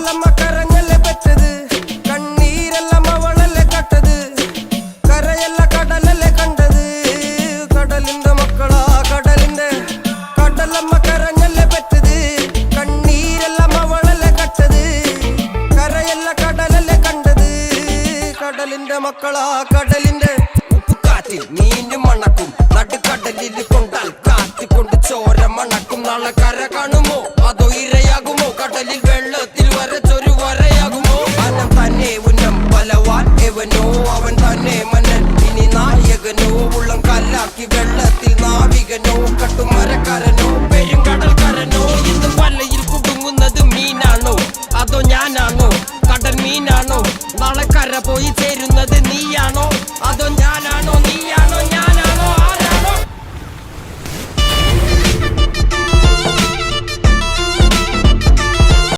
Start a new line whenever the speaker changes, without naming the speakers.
കടലമ്മ കരഞ്ഞല്ലേ പെറ്റത്, കണ്ണീരെല്ലാം അവളല്ലേ കട്ടത്, കരയല്ല കടലല്ലേ കണ്ടത്. കടലിന്റെ മക്കളാ കടലിന്റെ, കടലമ്മ കരഞ്ഞല്ലേ പെറ്റത്, കണ്ണീരെല്ലാം അവളല്ലേ കട്ടത്, കരയല്ല കടലല്ലേ കണ്ടത്. കടലിന്റെ മക്കളാ കടലിന്റെ. ഉപ്പുകാറ്റിൽ മീനും മണക്കും, നടുക്കടലിൽ കൊണ്ടാൽ കാറ്റിക്കൊണ്ട് ചോര മണക്കും. നാളെ കര കാണുമോ അതോ ഇരയാകുമോ, കടലിൽ വെള്ളത്തിൽ വരച്ചൊരു വരയാകുമോ. അനം തന്നെ ഉന്നം ബലവാൻ എവനോ, അവൻ തന്നെ മന്നൻ ഇനി നായകനോ. ഉള്ളം കല്ലാക്കി വെള്ളത്തിൽ നാവികനോ, കട്ടുമരക്കാരനോ പെരുങ്കടൽക്കാരനോ. ഇന്ന് വലയിൽ കുടുങ്ങുന്നത് മീനാണോ അതോ ഞാനാണോ, കടൽ മീനാണോ. നാളെ കര പോയി ചേരുന്നത് നീയാണോ അതോ ഞാനാണോ.